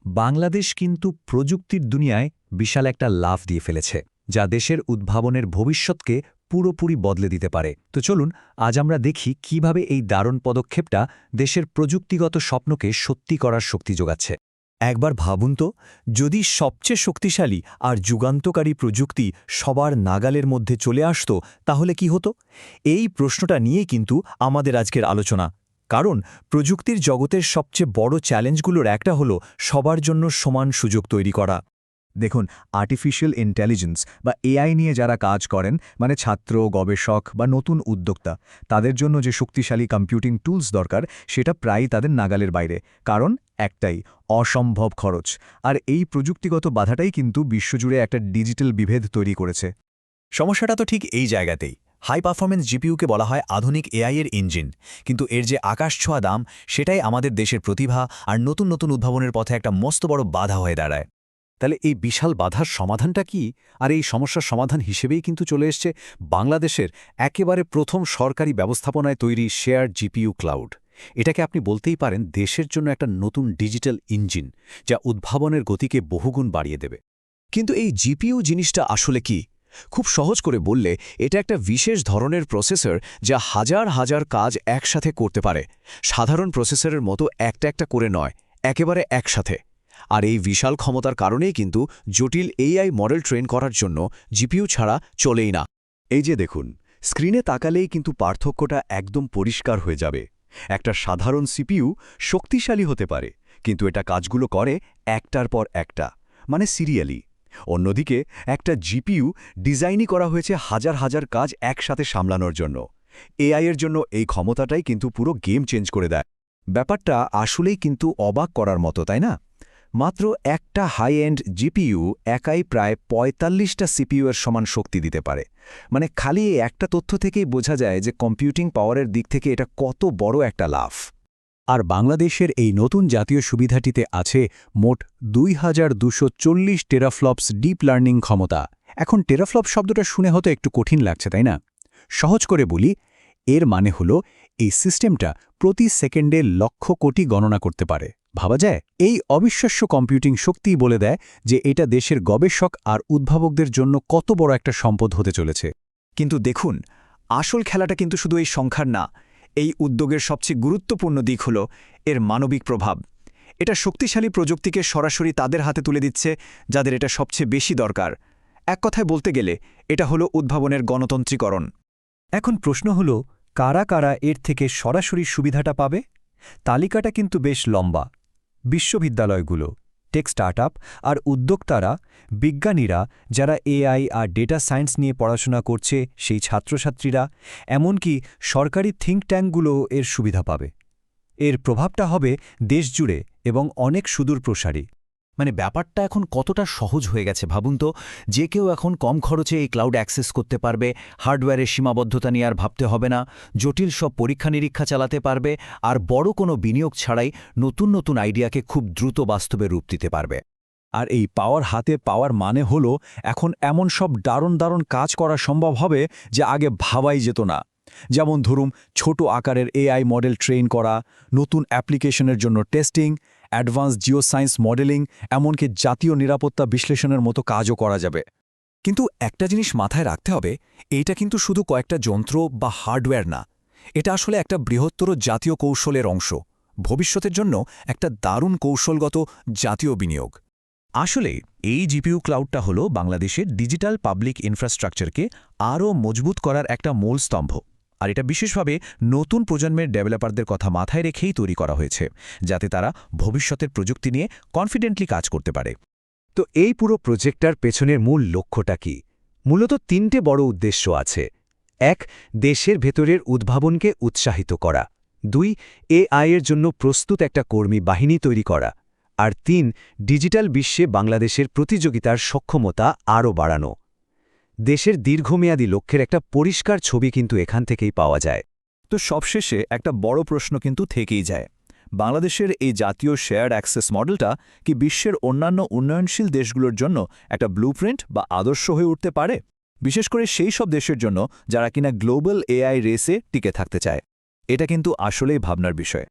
বাংলাদেশ কিন্তু প্রযুক্তির দুনিয়ায় বিশাল একটা লাফ দিয়ে ফেলেছে, যা দেশের উদ্ভাবনের ভবিষ্যৎকে পুরোপুরি বদলে দিতে পারে। তো চলুন আজ আমরা দেখি কিভাবে এই দারুণ পদক্ষেপটা দেশের প্রযুক্তিগত স্বপ্নকে সত্যি করার শক্তি যোগাচ্ছে। একবার ভাবুন তো, যদি সবচেয়ে শক্তিশালী আর যুগান্তকারী প্রযুক্তি সবার নাগালের মধ্যে চলে আসত, তাহলে কি হতো? এই প্রশ্নটা নিয়েই কিন্তু আমাদের আজকের আলোচনা। কারণ প্রযুক্তির জগতের সবচেয়ে বড় চ্যালেঞ্জগুলোর একটা হলো সবার জন্য সমান সুযোগ তৈরি করা। দেখুন, আর্টিফিশিয়াল ইন্টেলিজেন্স বা এআই নিয়ে যারা কাজ করেন, মানে ছাত্র, গবেষক বা নতুন উদ্যোক্তা, তাদের জন্য যে শক্তিশালী কম্পিউটিং টুলস দরকার সেটা প্রায়ই তাদের নাগালের বাইরে। কারণ একটাই, অসম্ভব খরচ। আর এই প্রযুক্তিগত বাধাটাই কিন্তু বিশ্বজুড়ে একটা ডিজিটাল বিভেদ তৈরি করেছে। সমস্যাটা তো ঠিক এই জায়গাতেই। হাই পারফরমেন্স জিপিইউকে বলা হয় আধুনিক এআইয়ের ইঞ্জিন, কিন্তু এর যে আকাশছোঁয়া দাম, সেটাই আমাদের দেশের প্রতিভা আর নতুন নতুন উদ্ভাবনের পথে একটা মস্ত বড় বাধা হয়ে দাঁড়ায়। তাহলে এই বিশাল বাধার সমাধানটা কি? আর এই সমস্যার সমাধান হিসেবেই কিন্তু চলে এসছে বাংলাদেশের একেবারে প্রথম সরকারি ব্যবস্থাপনায় তৈরি শেয়ার জিপিইউ ক্লাউড। এটাকে আপনি বলতেই পারেন দেশের জন্য একটা নতুন ডিজিটাল ইঞ্জিন, যা উদ্ভাবনের গতিকে বহুগুণ বাড়িয়ে দেবে। কিন্তু এই জিপিইউ জিনিসটা আসলে কি? খুব সহজ করে বললে, এটা একটা বিশেষ ধরনের প্রসেসর যা হাজার হাজার কাজ একসাথে করতে পারে। সাধারণ প্রসেসরের মতো একটা একটা করে নয়, একেবারে একসাথে। আর এই বিশাল ক্ষমতার কারণেই কিন্তু জটিল এআই মডেল ট্রেন করার জন্য জিপিইউ ছাড়া চলেই না। এই যে দেখুন, স্ক্রিনে তাকালেই কিন্তু পার্থক্যটা একদম পরিষ্কার হয়ে যাবে। একটা সাধারণ সিপিইউ শক্তিশালী হতে পারে, কিন্তু এটা কাজগুলো করে একটার পর একটা, মানে সিরিয়ালি। অন্যদিকে একটা জিপিইউ ডিজাইনই করা হয়েছে হাজার হাজার কাজ একসাথে সামলানোর জন্য। এআই এর জন্য এই ক্ষমতাটাই কিন্তু পুরো গেম চেঞ্জ করে দেয়। ব্যাপারটা আসলেই কিন্তু অবাক করার মতো, তাই না? মাত্র একটা হাই এন্ড জিপিইউ একাই প্রায় ৪৫টা সিপিইউ এর সমান শক্তি দিতে পারে। মানে খালি এই একটা তথ্য থেকেই বোঝা যায় যে কম্পিউটিং পাওয়ারের দিক থেকে এটা কত বড় একটা লাফ। আর বাংলাদেশের এই নতুন জাতীয় সুবিধাটিতে আছে মোট ২২৪০ টেরাফ্লপস ডিপ লার্নিং ক্ষমতা। এখন টেরাফ্লপ শব্দটা শুনে হয়তো একটু কঠিন লাগছে, তাই না? সহজ করে বলি, এর মানে হলো এই সিস্টেমটা প্রতি সেকেন্ডে লক্ষ কোটি গণনা করতে পারে। ভাবা যায়? এই অবিশ্বাস্য কম্পিউটিং শক্তিই বলে দেয় যে এটা দেশের গবেষক আর উদ্ভাবকদের জন্য কত বড় একটা সম্পদ হতে চলেছে। কিন্তু দেখুন, আসল খেলাটা কিন্তু শুধু এই সংখ্যার না। এই উদ্যোগের সবচেয়ে গুরুত্বপূর্ণ দিক হল এর মানবিক প্রভাব। এটা শক্তিশালী প্রযুক্তিকে সরাসরি তাদের হাতে তুলে দিচ্ছে যাদের এটা সবচেয়ে বেশি দরকার। এক কথায় বলতে গেলে এটা হলো উদ্ভাবনের গণতন্ত্রীকরণ। এখন প্রশ্ন হল, কারা কারা এর থেকে সরাসরি সুবিধাটা পাবে? তালিকাটা কিন্তু বেশ লম্বা। বিশ্ববিদ্যালয়গুলো, টেক স্টার্টআপ আর উদ্যোক্তারা, বিজ্ঞানীরা যারা এআই আর ডেটা সায়েন্স নিয়ে পড়াশোনা করছে সেই ছাত্রছাত্রীরা, এমনকি সরকারি থিঙ্ক ট্যাঙ্কগুলো এর সুবিধা পাবে। এর প্রভাবটা হবে দেশজুড়ে এবং অনেক সুদূরপ্রসারী। মানে ব্যাপারটা এখন কতটা সহজ হয়ে গেছে ভাবুন তো। যে কেউ এখন কম খরচে এই ক্লাউড অ্যাক্সেস করতে পারবে, হার্ডওয়্যারের সীমাবদ্ধতা নিয়ে আর ভাবতে হবে না, জটিল সব পরীক্ষা নিরীক্ষা চালাতে পারবে, আর বড় কোনো বিনিয়োগ ছাড়াই নতুন নতুন আইডিয়াকে খুব দ্রুত বাস্তবে রূপ দিতে পারবে। আর এই পাওয়ার হাতে পাওয়ার মানে হলো এখন এমন সব দারুণ দারুণ কাজ করা সম্ভব হবে যে আগে ভাবাই যেত না। যেমন ধরুন, ছোট আকারের এআই মডেল ট্রেন করা, নতুন অ্যাপ্লিকেশনের জন্য টেস্টিং, অ্যাডভান্স জিওসায়েন্স মডেলিং, এমনকি জাতীয় নিরাপত্তা বিশ্লেষণের মতো কাজও করা যাবে। কিন্তু একটা জিনিস মাথায় রাখতে হবে, এইটা কিন্তু শুধু কয়েকটা যন্ত্র বা হার্ডওয়্যার না। এটা আসলে একটা বৃহত্তর জাতীয় কৌশলের অংশ, ভবিষ্যতের জন্য একটা দারুণ কৌশলগত জাতীয় বিনিয়োগ। আসলে এই জিপিইউ ক্লাউডটা হলো বাংলাদেশের ডিজিটাল পাবলিক ইনফ্রাস্ট্রাকচারকে আরও মজবুত করার একটা মূল স্তম্ভ। আর এটা বিশেষভাবে নতুন প্রজন্মের ডেভেলপারদের কথা মাথায় রেখেই তৈরি করা হয়েছে, যাতে তারা ভবিষ্যতের প্রযুক্তি নিয়ে কনফিডেন্টলি কাজ করতে পারে। তো এই পুরো প্রজেক্টটার পেছনের মূল লক্ষ্যটা কি? মূলত ৩টে বড় উদ্দেশ্য আছে। ১. দেশের ভেতরের উদ্ভাবনকে উৎসাহিত করা। ২. এআই এর জন্য প্রস্তুত একটা কর্মী বাহিনী তৈরি করা। আর ৩. ডিজিটাল বিশ্বে বাংলাদেশের প্রতিযোগিতার সক্ষমতা আরও বাড়ানো। দেশের দীর্ঘমেয়াদী লক্ষ্যের একটা পরিষ্কার ছবি কিন্তু এখান থেকেই পাওয়া যায়। তো সবশেষে একটা বড় প্রশ্ন কিন্তু থেকেই যায়, বাংলাদেশের এই জাতীয় শেয়ার্ড অ্যাক্সেস মডেলটা কি বিশ্বের অন্যান্য উন্নয়নশীল দেশগুলোর জন্য একটা ব্লুপ্রিন্ট বা আদর্শ হয়ে উঠতে পারে? বিশেষ করে সেই সব দেশের জন্য যারা কিনা গ্লোবাল এআই রেসে টিকে থাকতে চায়। এটা কিন্তু আসলেই ভাবনার বিষয়।